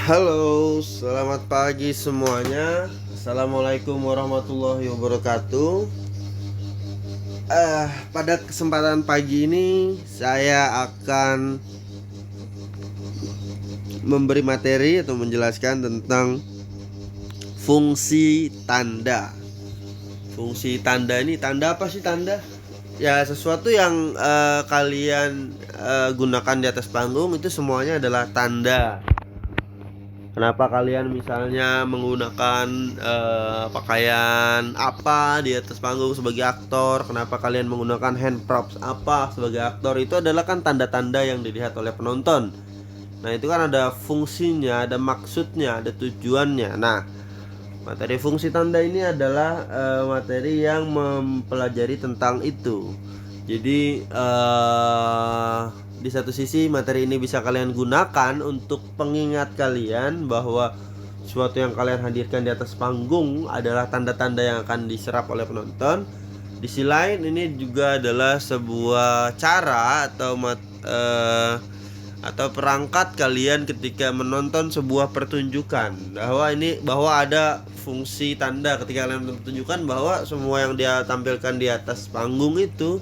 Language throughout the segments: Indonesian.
Halo, selamat pagi semuanya. Assalamualaikum warahmatullahi wabarakatuh. Pada kesempatan pagi ini saya akan memberi materi atau menjelaskan tentang fungsi tanda. Fungsi tanda ini, tanda apa sih tanda? Ya, sesuatu yang kalian gunakan di atas panggung itu semuanya adalah tanda. Kenapa kalian misalnya menggunakan pakaian apa di atas panggung sebagai aktor? Kenapa kalian menggunakan hand props apa sebagai aktor? Itu adalah kan tanda-tanda yang dilihat oleh penonton. Nah, itu kan ada fungsinya, ada maksudnya, ada tujuannya. Nah, materi fungsi tanda ini adalah materi yang mempelajari tentang itu. Jadi di satu sisi materi ini bisa kalian gunakan untuk pengingat kalian bahwa sesuatu yang kalian hadirkan di atas panggung adalah tanda-tanda yang akan diserap oleh penonton. Di sisi lain ini juga adalah sebuah cara atau perangkat kalian ketika menonton sebuah pertunjukan, bahwa ada fungsi tanda ketika kalian menunjukkan bahwa semua yang dia tampilkan di atas panggung itu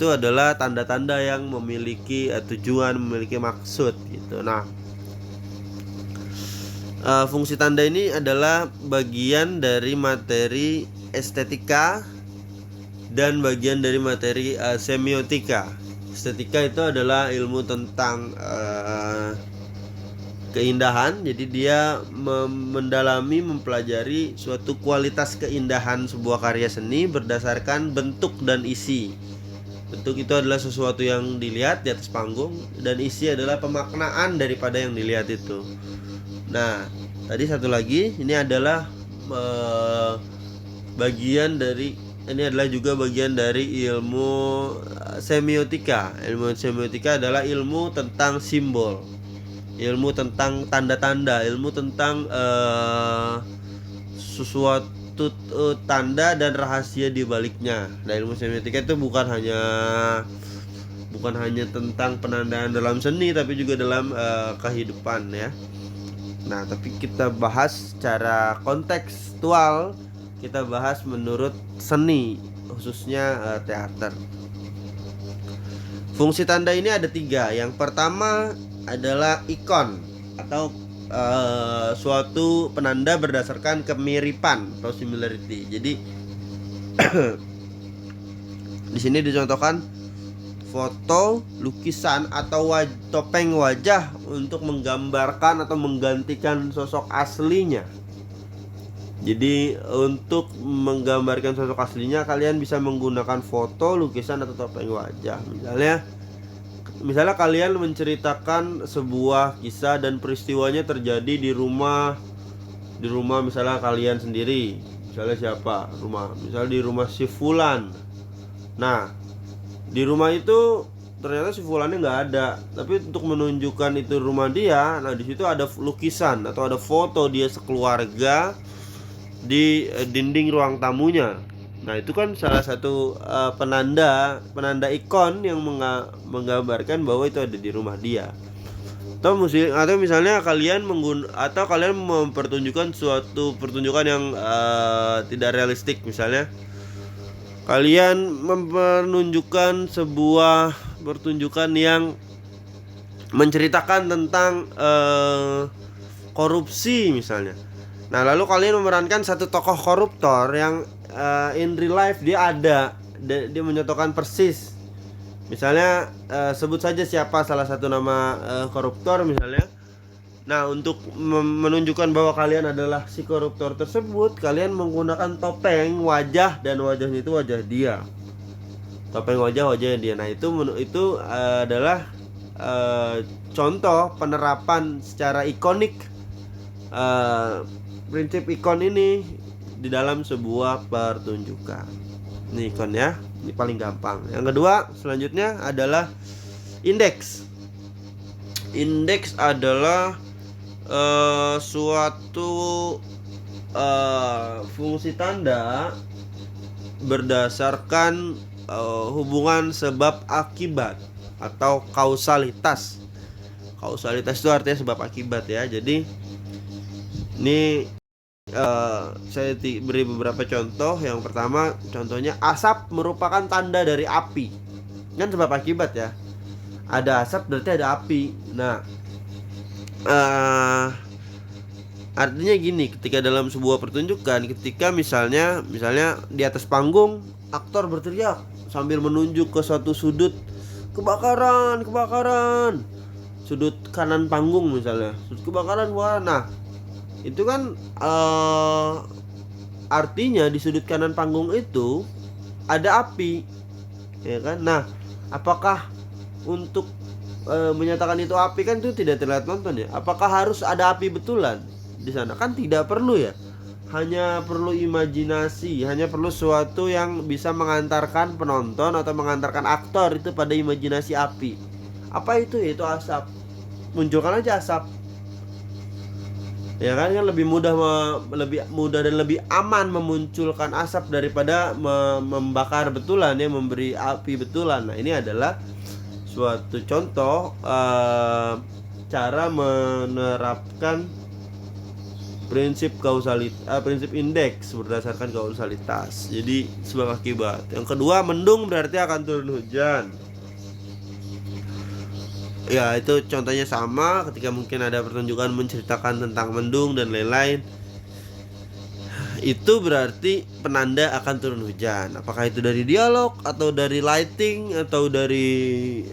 adalah tanda-tanda yang memiliki tujuan, memiliki maksud gitu. Nah, fungsi tanda ini adalah bagian dari materi estetika dan bagian dari materi semiotika. Estetika itu adalah ilmu tentang keindahan. Jadi dia mendalami, mempelajari suatu kualitas keindahan sebuah karya seni berdasarkan bentuk dan isi. Bentuk itu adalah sesuatu yang dilihat di atas panggung, dan isi adalah pemaknaan daripada yang dilihat itu. Nah, tadi satu lagi, ini adalah juga bagian dari ilmu semiotika. Ilmu semiotika adalah ilmu tentang simbol, ilmu tentang tanda-tanda, ilmu tentang sesuatu tanda dan rahasia di baliknya. Nah, ilmu semiotika itu bukan hanya tentang penandaan dalam seni, tapi juga dalam kehidupan ya. Nah, tapi kita bahas secara kontekstual, kita bahas menurut seni, khususnya teater. Fungsi tanda ini ada 3. Yang pertama adalah ikon atau suatu penanda berdasarkan kemiripan atau similarity. Jadi di sini dicontohkan foto, lukisan atau topeng wajah untuk menggambarkan atau menggantikan sosok aslinya. Jadi untuk menggambarkan sosok aslinya kalian bisa menggunakan foto, lukisan atau topeng wajah. Misalnya kalian menceritakan sebuah kisah dan peristiwanya terjadi di rumah misalnya kalian sendiri. Misalnya misalnya di rumah si Fulan. Nah, di rumah itu ternyata si Fulannya nggak ada, tapi untuk menunjukkan itu rumah dia, nah di situ ada lukisan atau ada foto dia sekeluarga di dinding ruang tamunya. Nah, itu kan salah satu penanda ikon yang menggambarkan bahwa itu ada di rumah dia. Atau misalnya kalian mempertunjukkan suatu pertunjukan yang tidak realistik. Misalnya kalian menunjukkan sebuah pertunjukan yang menceritakan tentang korupsi misalnya. Nah, lalu kalian memerankan satu tokoh koruptor yang in real life dia menyontohkan persis. Misalnya sebut saja siapa salah satu nama koruptor misalnya. Nah, untuk menunjukkan bahwa kalian adalah si koruptor tersebut, kalian menggunakan topeng wajah, dan wajahnya itu wajah dia. Topeng wajahnya dia. Nah, itu adalah contoh penerapan secara ikonik prinsip ikon ini di dalam sebuah pertunjukan. Ini ikon ya, ini paling gampang. Yang kedua selanjutnya adalah indeks. Indeks adalah suatu fungsi tanda berdasarkan hubungan sebab akibat atau kausalitas. Kausalitas itu artinya sebab akibat ya. Jadi ini saya beri beberapa contoh. Yang pertama, contohnya asap merupakan tanda dari api. Kan sebab akibat ya. Ada asap berarti ada api. Nah, artinya gini, ketika dalam sebuah pertunjukan, ketika misalnya di atas panggung aktor berteriak sambil menunjuk ke suatu sudut, kebakaran, sudut kanan panggung misalnya, sudut kebakaran. Wah, nah itu kan artinya di sudut kanan panggung itu ada api, ya kan? Nah, apakah untuk menyatakan itu api, kan itu tidak terlihat nonton ya? Apakah harus ada api betulan di sana? Kan tidak perlu ya. Hanya perlu imajinasi, hanya perlu sesuatu yang bisa mengantarkan penonton atau mengantarkan aktor itu pada imajinasi api. Apa itu? Yaitu asap. Munculkan aja asap. Ya kan lebih mudah dan lebih aman memunculkan asap daripada membakar betulan ya, memberi api betulan. Nah, ini adalah suatu contoh cara menerapkan prinsip prinsip indeks berdasarkan kausalitas. Jadi sebab akibat. Yang kedua, mendung berarti akan turun hujan. Ya, itu contohnya sama ketika mungkin ada pertunjukan menceritakan tentang mendung dan lain-lain. Itu berarti penanda akan turun hujan. Apakah itu dari dialog atau dari lighting atau dari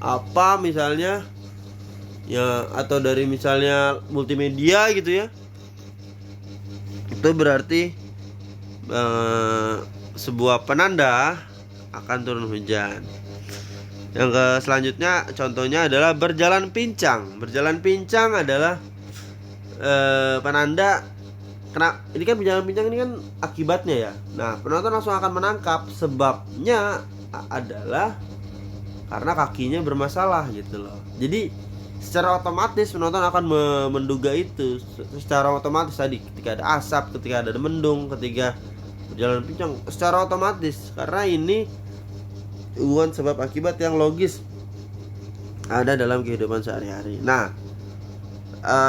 apa misalnya ya, atau dari misalnya multimedia gitu ya. Itu berarti sebuah penanda akan turun hujan. Yang selanjutnya contohnya adalah berjalan pincang. Berjalan pincang adalah penanda. Ini kan berjalan pincang ini kan akibatnya ya. Nah, penonton langsung akan menangkap sebabnya adalah karena kakinya bermasalah gitu loh. Jadi secara otomatis penonton akan menduga itu secara otomatis tadi, ketika ada asap, ketika ada mendung, ketika berjalan pincang, secara otomatis, karena ini hubungan sebab akibat yang logis ada dalam kehidupan sehari-hari. Nah,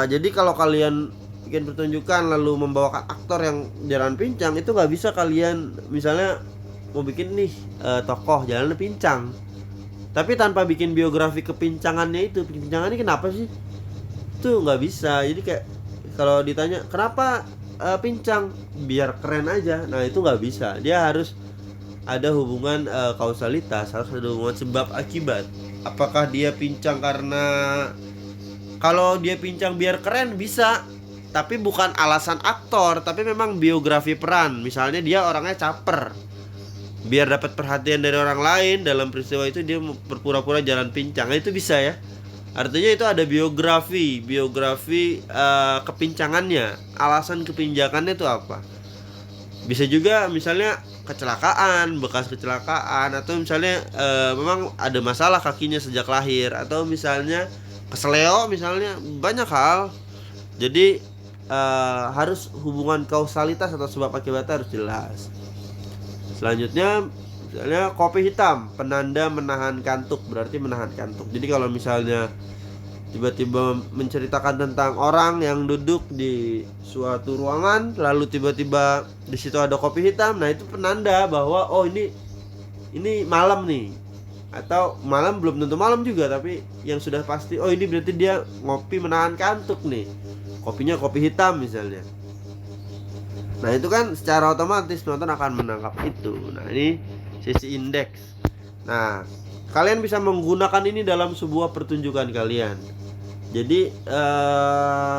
jadi kalau kalian bikin pertunjukan lalu membawakan aktor yang jalan pincang, itu nggak bisa kalian misalnya mau bikin nih tokoh jalan pincang tapi tanpa bikin biografi kepincangannya itu. Pincangannya kenapa sih? Itu nggak bisa. Jadi kayak kalau ditanya kenapa pincang, biar keren aja. Nah, itu nggak bisa. Dia harus ada hubungan kausalitas, harus ada hubungan sebab akibat. Apakah dia pincang karena, kalau dia pincang biar keren bisa, tapi bukan alasan aktor, tapi memang biografi peran. Misalnya dia orangnya caper, biar dapat perhatian dari orang lain, dalam peristiwa itu dia berpura-pura jalan pincang. Nah, itu bisa ya. Artinya itu ada biografi kepincangannya, alasan kepinjangannya itu apa. Bisa juga misalnya kecelakaan, bekas kecelakaan, atau misalnya memang ada masalah kakinya sejak lahir, atau misalnya keseleo, misalnya banyak hal. Jadi harus hubungan kausalitas atau sebab akibatnya harus jelas. Selanjutnya misalnya kopi hitam, penanda menahan kantuk, berarti menahan kantuk. Jadi kalau misalnya tiba-tiba menceritakan tentang orang yang duduk di suatu ruangan, lalu tiba-tiba di situ ada kopi hitam, nah itu penanda bahwa oh ini malam nih, atau malam belum tentu malam juga, tapi yang sudah pasti oh ini berarti dia ngopi menahan kantuk nih, kopinya kopi hitam misalnya. Nah, itu kan secara otomatis penonton akan menangkap itu. Nah, ini sisi indeks. Nah, kalian bisa menggunakan ini dalam sebuah pertunjukan kalian. Jadi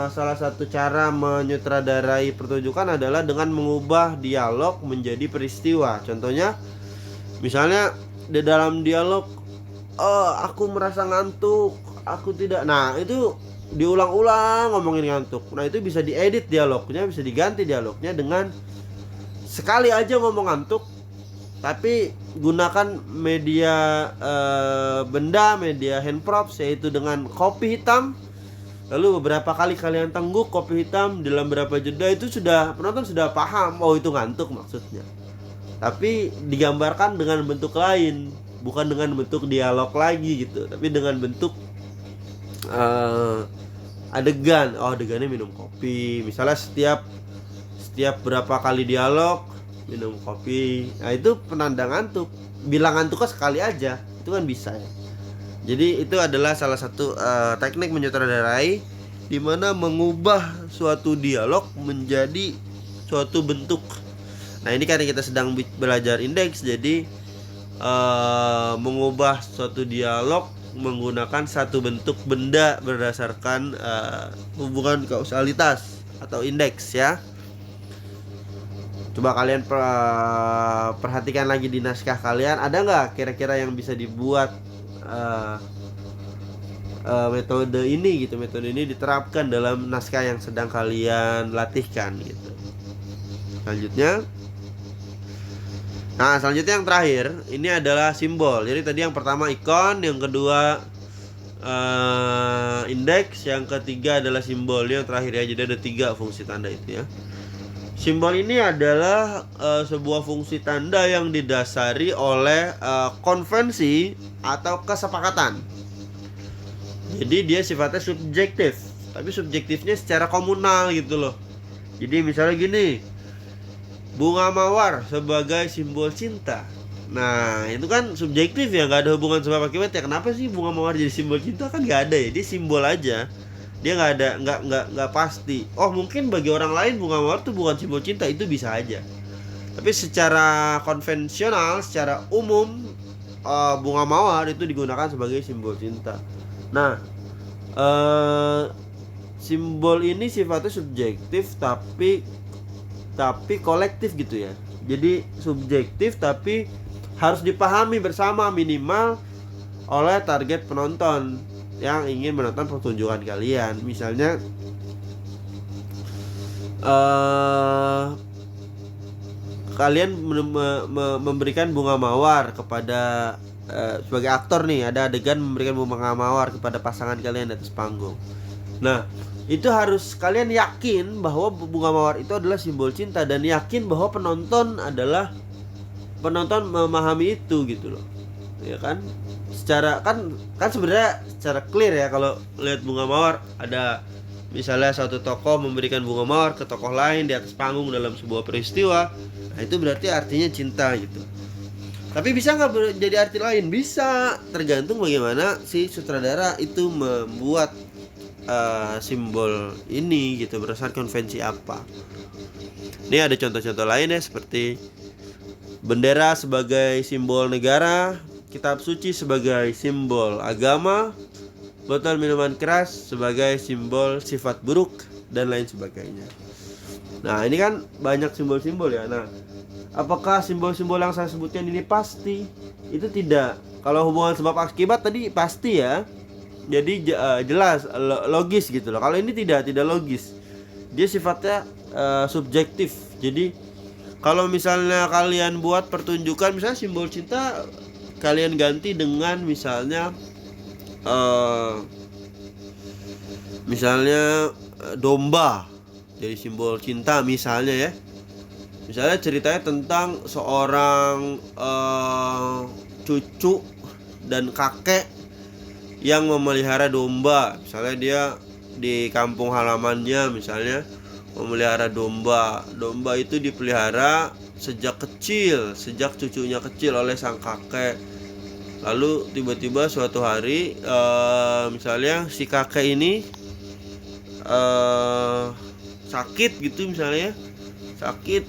salah satu cara menyutradarai pertunjukan adalah dengan mengubah dialog menjadi peristiwa. Contohnya misalnya di dalam dialog, aku merasa ngantuk, aku tidak. Nah, itu diulang-ulang ngomongin ngantuk. Nah, itu bisa diedit dialognya, bisa diganti dialognya dengan sekali aja ngomong ngantuk, tapi gunakan media media hand props, yaitu dengan kopi hitam. Lalu beberapa kali kalian tengguk kopi hitam, dalam berapa jeda itu sudah penonton sudah paham, oh itu ngantuk maksudnya. Tapi digambarkan dengan bentuk lain. bukan dengan bentuk dialog lagi gitu, tapi dengan bentuk adegan. Oh, adegannya minum kopi, misalnya setiap berapa kali dialog minum kopi. Nah, itu penanda ngantuk. Bilang ngantuknya sekali aja, itu kan bisa ya. Jadi itu adalah salah satu teknik menyutradarai, di mana mengubah suatu dialog menjadi suatu bentuk. Nah, ini karena kita sedang belajar indeks, jadi mengubah suatu dialog menggunakan satu bentuk benda berdasarkan hubungan kausalitas atau indeks ya. Coba kalian perhatikan lagi di naskah kalian, ada nggak kira-kira yang bisa dibuat metode ini gitu, metode ini diterapkan dalam naskah yang sedang kalian latihkan gitu. Selanjutnya, yang terakhir ini adalah simbol. Jadi tadi yang pertama ikon, yang kedua indeks, yang ketiga adalah simbol. Yang terakhir ya, jadi ada 3 fungsi tanda itu ya. Simbol ini adalah sebuah fungsi tanda yang didasari oleh konvensi atau kesepakatan. Jadi dia sifatnya subjektif, tapi subjektifnya secara komunal gitu loh. Jadi misalnya gini, bunga mawar sebagai simbol cinta. Nah, itu kan subjektif ya, nggak ada hubungan sebab akibat ya. Kenapa sih bunga mawar jadi simbol cinta? Kan nggak ada ya, dia simbol aja. Dia nggak pasti. Oh, mungkin bagi orang lain bunga mawar itu bukan simbol cinta, itu bisa aja. Tapi secara konvensional, secara umum bunga mawar itu digunakan sebagai simbol cinta. Nah, simbol ini sifatnya subjektif tapi kolektif gitu ya. Jadi subjektif tapi harus dipahami bersama minimal oleh target penonton yang ingin menonton pertunjukan kalian. Misalnya kalian memberikan bunga mawar kepada sebagai aktor nih, ada adegan memberikan bunga mawar kepada pasangan kalian di atas panggung. Nah, itu harus kalian yakin bahwa bunga mawar itu adalah simbol cinta, dan yakin bahwa penonton memahami itu gitu loh. Ya kan? Secara kan sebenarnya secara clear ya, kalau lihat bunga mawar, ada misalnya suatu tokoh memberikan bunga mawar ke tokoh lain di atas panggung dalam sebuah peristiwa. Nah, itu berarti artinya cinta gitu. Tapi bisa nggak jadi arti lain? Bisa, tergantung bagaimana si sutradara itu membuat simbol ini gitu, berdasarkan konvensi apa. Ini ada contoh-contoh lain ya, seperti bendera sebagai simbol negara, kitab suci sebagai simbol agama, botol minuman keras sebagai simbol sifat buruk, dan lain sebagainya. Nah, ini kan banyak simbol-simbol ya. Nah, apakah simbol-simbol yang saya sebutkan ini pasti? Itu tidak. Kalau hubungan sebab akibat tadi pasti ya. Jadi jelas, logis gitu loh. Kalau ini tidak logis. Dia sifatnya subjektif. Jadi kalau misalnya kalian buat pertunjukan, misalnya simbol cinta, kalian ganti dengan misalnya domba jadi simbol cinta misalnya ya. Misalnya ceritanya tentang seorang cucu dan kakek yang memelihara domba. Misalnya dia di kampung halamannya misalnya memelihara domba. Domba itu dipelihara sejak cucunya kecil oleh sang kakek. Lalu tiba-tiba suatu hari misalnya si kakek ini sakit gitu misalnya, sakit.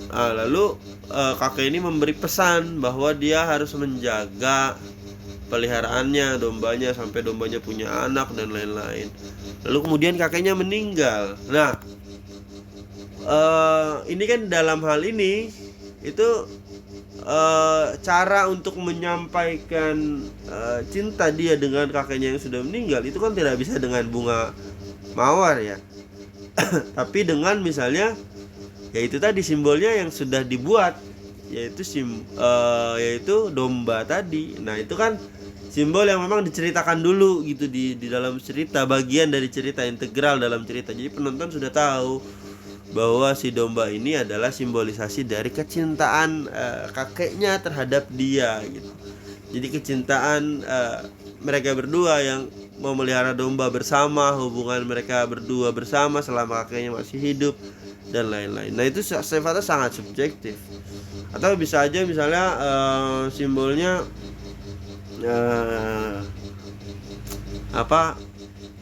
Lalu kakek ini memberi pesan bahwa dia harus menjaga peliharaannya, dombanya, sampai dombanya punya anak dan lain-lain. Lalu kemudian kakeknya meninggal. Nah, ini kan dalam hal ini itu cara untuk menyampaikan cinta dia dengan kakeknya yang sudah meninggal itu kan tidak bisa dengan bunga mawar ya. Tapi dengan misalnya yaitu tadi simbolnya yang sudah dibuat, yaitu domba tadi. Nah, itu kan simbol yang memang diceritakan dulu gitu di dalam cerita, bagian dari cerita integral dalam cerita. Jadi penonton sudah tahu bahwa si domba ini adalah simbolisasi dari kecintaan kakeknya terhadap dia gitu. Jadi kecintaan mereka berdua yang memelihara domba bersama, hubungan mereka berdua bersama selama kakeknya masih hidup dan lain-lain. Nah itu sifatnya sangat subjektif. Atau bisa aja misalnya simbolnya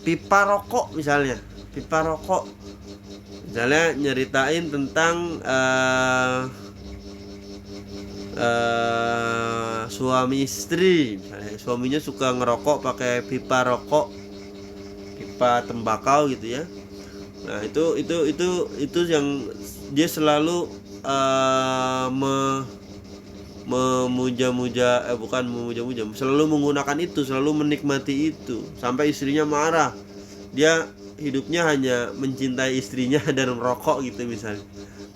pipa rokok misalnya. Pipa rokok misalnya nyeritain tentang suami istri, misalnya suaminya suka ngerokok pakai pipa rokok, pipa tembakau gitu ya. Nah itu yang dia selalu memuja-muja, bukan memuja-muja, selalu menggunakan itu, selalu menikmati itu sampai istrinya marah. Dia hidupnya hanya mencintai istrinya dan merokok gitu misalnya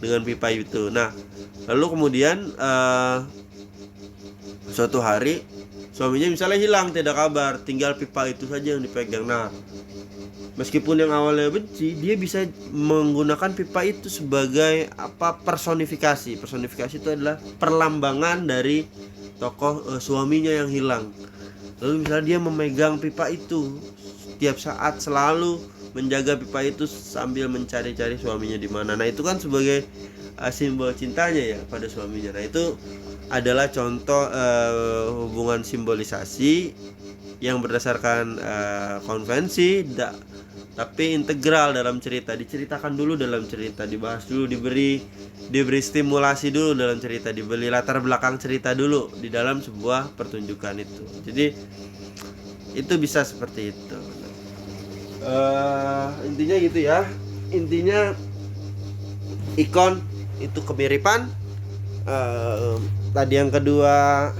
dengan pipa itu. Nah lalu kemudian suatu hari suaminya misalnya hilang, tidak kabar, tinggal pipa itu saja yang dipegang. Nah meskipun yang awalnya benci, dia bisa menggunakan pipa itu sebagai personifikasi. Personifikasi itu adalah perlambangan dari tokoh suaminya yang hilang. Lalu misalnya dia memegang pipa itu setiap saat, selalu menjaga pipa itu sambil mencari-cari suaminya di mana. Nah itu kan sebagai simbol cintanya ya pada suaminya. Nah itu adalah contoh hubungan simbolisasi yang berdasarkan konvensi, tapi integral dalam cerita. Diceritakan dulu dalam cerita, dibahas dulu, diberi stimulasi dulu dalam cerita, diberi latar belakang cerita dulu di dalam sebuah pertunjukan itu. Jadi itu bisa seperti itu. Intinya gitu ya. Intinya ikon itu kemiripan. Tadi yang kedua,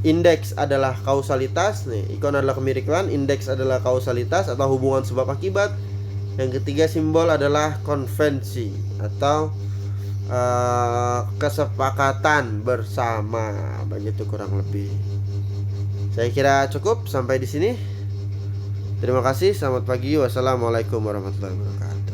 indeks adalah kausalitas. Nih, ikon adalah kemiripan, indeks adalah kausalitas atau hubungan sebab akibat. Yang ketiga, simbol adalah konvensi atau kesepakatan bersama. Begitu kurang lebih. Saya kira cukup sampai di sini. Terima kasih, selamat pagi. Wassalamualaikum warahmatullahi wabarakatuh.